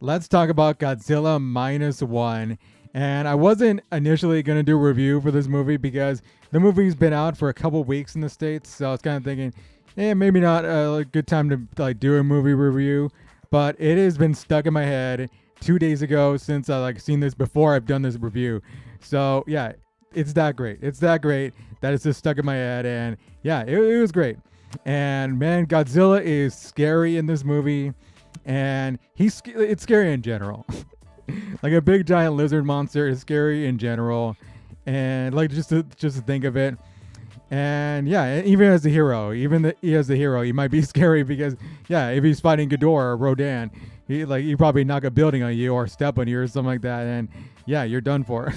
let's talk about Godzilla Minus One. And I wasn't initially going to do a review for this movie because the movie's been out for a couple weeks in the States. So I was kind of thinking, maybe not a good time to do a movie review. But it has been stuck in my head 2 days ago since I seen this before I've done this review. So yeah, it's that great. It's that great that it's just stuck in my head. And yeah, it was great. And man, Godzilla is scary in this movie, and it's scary in general. Like a big giant lizard monster is scary in general, and just to think of it. And yeah, even as a hero, as a hero, he might be scary because yeah, if he's fighting Ghidorah or Rodan, he probably knock a building on you or step on you or something like that, and yeah, you're done for.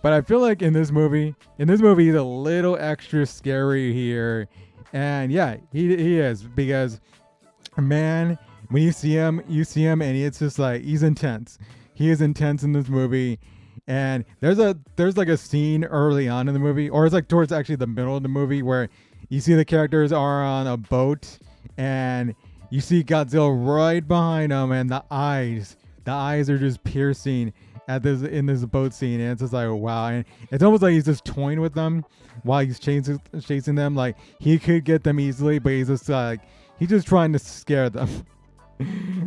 But I feel like in this movie, he's a little extra scary here, and yeah, he is because man, when you see him, and it's just like he's intense. He is intense in this movie, and there's like a scene early on in the movie, or it's like towards actually the middle of the movie where you see the characters are on a boat, and you see Godzilla right behind them, and the eyes are just piercing at this in this boat scene, and it's just like wow, and it's almost like he's just toying with them while he's chasing them. Like he could get them easily, but he's just trying to scare them.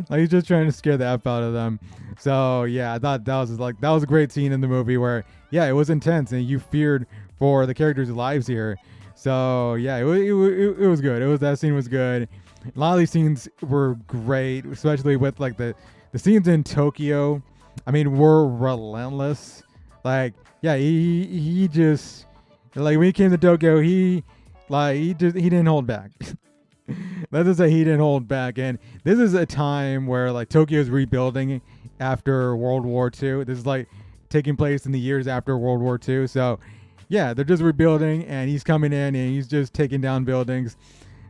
Like he's just trying to scare the F out of them. So yeah, I thought that was a great scene in the movie where yeah, it was intense and you feared for the characters' lives here. So yeah, it was good. That scene was good. A lot of these scenes were great, especially with like the scenes in Tokyo. I mean, were relentless. Like yeah, he just like when he came to Tokyo, he didn't hold back. Let's just say he didn't hold back. And this is a time where like Tokyo's rebuilding after World War II. This is like taking place in the years after World War II. So yeah, they're just rebuilding, and he's coming in and he's just taking down buildings.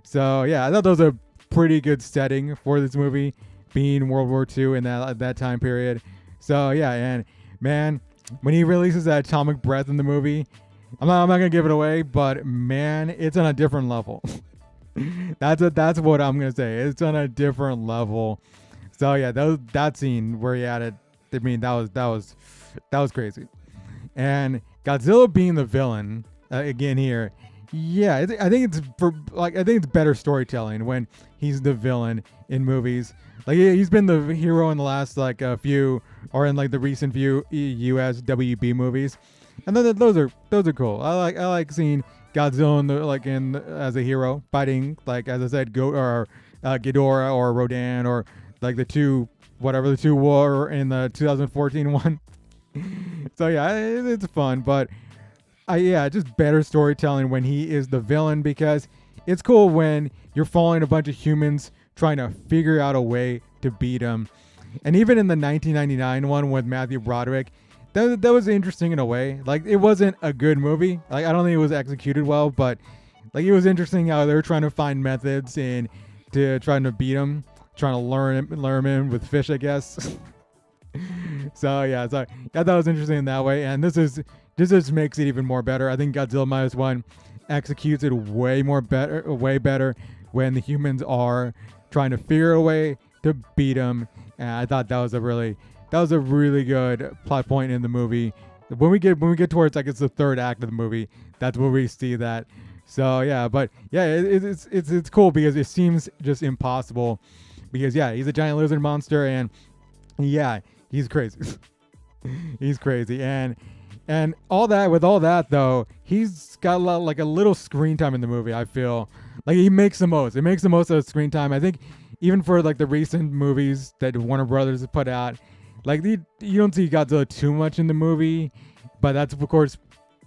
So yeah, I thought that was a pretty good setting for this movie, being World War II in that time period. So yeah, and man, when he releases that atomic breath in the movie, I'm not gonna give it away, but man, it's on a different level. That's what I'm gonna say. It's on a different level. So yeah, that scene where he had it. I mean, that was crazy. And Godzilla being the villain again here. Yeah, I think it's better storytelling when he's the villain in movies. Like he's been the hero in the last like a few, or in like the recent few US WB movies, and then those are cool. I like seeing Godzilla as a hero fighting, like as I said, Ghidorah or Rodan, or like the two were in the 2014 one. So yeah, it's fun, but just better storytelling when he is the villain, because it's cool when you're following a bunch of humans trying to figure out a way to beat him. And even in the 1999 one with Matthew Broderick, that was interesting in a way. Like it wasn't a good movie. Like I don't think it was executed well, but like it was interesting how they were trying to find methods and to trying to beat him, trying to lure him in with fish, I guess. So yeah, I thought it was interesting in that way, and this just makes it even more better. I think Godzilla Minus One executes it way better when the humans are trying to figure a way to beat him. And I thought that was a really good plot point in the movie. When we get towards like it's the third act of the movie, that's where we see that. So yeah, but yeah, it's cool because it seems just impossible, because yeah, he's a giant lizard monster, and yeah, he's crazy. He's crazy, and all that though, he's got a little screen time in the movie. I feel like he makes the most. It makes the most of the screen time. I think even for like the recent movies that Warner Brothers has put out, like you don't see Godzilla too much in the movie, but that's of course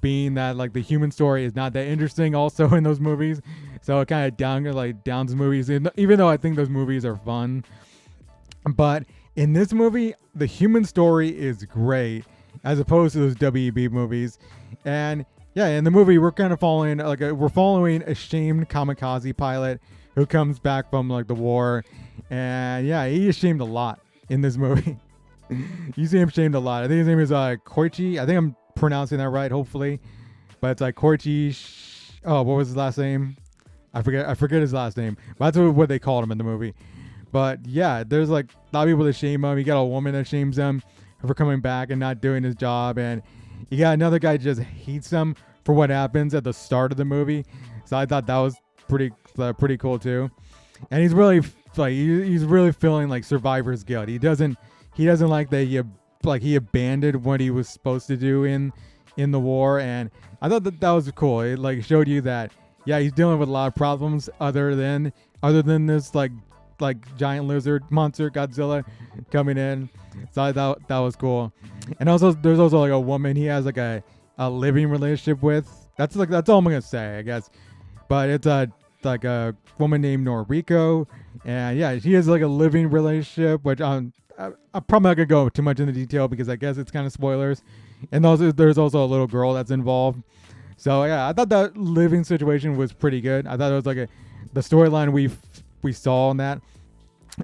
being that like the human story is not that interesting also in those movies, so it kind of downs movies. Even though I think those movies are fun, but in this movie, the human story is great as opposed to those WB movies. And yeah, in the movie, we're kind of following a shamed kamikaze pilot who comes back from like the war, and yeah, he is shamed a lot in this movie. You see him shamed a lot. I think his name is Koichi. I think I'm pronouncing that right, hopefully, but it's like Koichi. Oh, what was his last name? I forget his last name. But that's what they called him in the movie. But yeah, there's like a lot of people that shame him. You got a woman that shames him for coming back and not doing his job, and you got another guy just hates him for what happens at the start of the movie. So I thought that was pretty cool too. And he's really like he's really feeling like survivor's guilt. He doesn't like that he abandoned what he was supposed to do in the war, and I thought that was cool. It like showed you that yeah, he's dealing with a lot of problems other than this like giant lizard monster Godzilla coming in. So I thought that was cool. And also there's also like a woman he has like a living relationship with. That's all I'm gonna say, I guess. But it's like a woman named Noriko, and yeah, she has like a living relationship, which I'm probably not gonna go too much into detail because I guess it's kind of spoilers. And also there's also a little girl that's involved. So yeah, I thought that living situation was pretty good. I thought it was like the storyline we saw in that.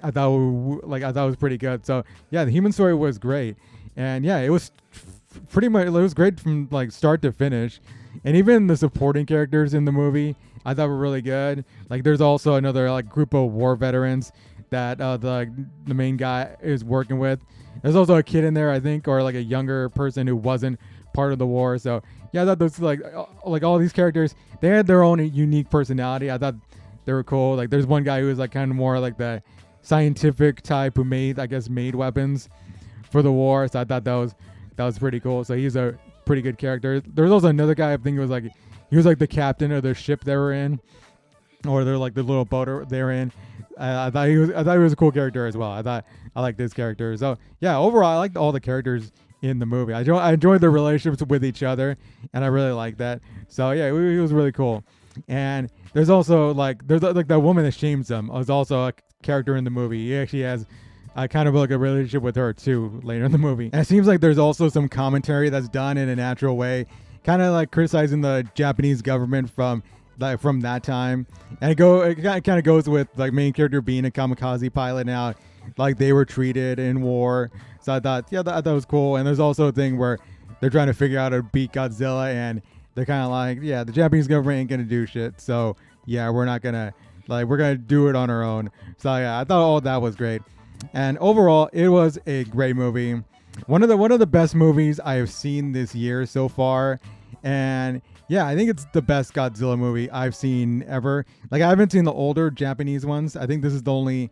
I thought it was pretty good. So yeah, the human story was great, and yeah, it was pretty much it was great from like start to finish, and even the supporting characters in the movie I thought were really good. Like there's also another like group of war veterans that the main guy is working with. There's also a kid in there, I think, or like a younger person who wasn't part of the war. So yeah, I thought those like all these characters, they had their own unique personality. I thought they were cool. Like there's one guy who was like kind of more like the scientific type who made weapons for the war. So I thought that was pretty cool. So he's a pretty good character. There's also another guy, I think he was like the captain of the ship they were in, or they're like the little boat they're in. I thought he was a cool character as well. I liked his character. So yeah, overall I liked all the characters in the movie. I enjoyed their relationships with each other, and I really liked that. So yeah, it was really cool. And there's also there's that woman that shames them is also a character in the movie. He actually has kind of like a relationship with her too later in the movie. And it seems like there's also some commentary that's done in a natural way, kind of like criticizing the Japanese government from that time. And it kind of goes with like main character being a kamikaze pilot now, like they were treated in war. So I thought that was cool. And there's also a thing where they're trying to figure out how to beat Godzilla, and they're kind of like, yeah, the Japanese government ain't gonna do shit. So yeah, we're gonna do it on our own. So yeah, I thought all that was great. And overall, it was a great movie. One of the best movies I have seen this year so far. And yeah, I think it's the best Godzilla movie I've seen ever. Like I haven't seen the older Japanese ones. I think this is the only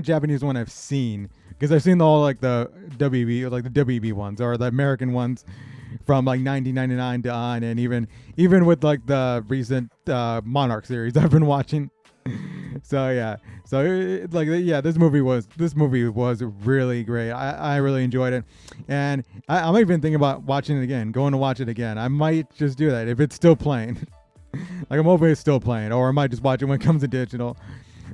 Japanese one I've seen, because I've seen all like the WB ones or the American ones from like 1999 to on, and even with like the recent Monarch series I've been watching. So yeah, this movie was really great. I really enjoyed it, and I'm even thinking about watching it again, going to watch it again. I might just do that if it's still playing. Like I'm hoping it's still playing, or I might just watch it when it comes to digital.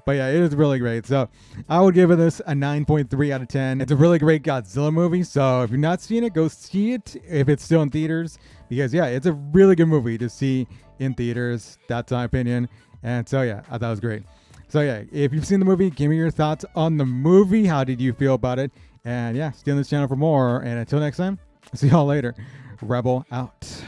But yeah, it is really great. So I would give this a 9.3 out of 10. It's a really great Godzilla movie. So if you're not seeing it, go see it if it's still in theaters, because yeah, it's a really good movie to see in theaters. That's my opinion. And so yeah, I thought it was great. So yeah, if you've seen the movie, give me your thoughts on the movie. How did you feel about it? And yeah, stay on this channel for more. And until next time, see y'all later. Rebel out.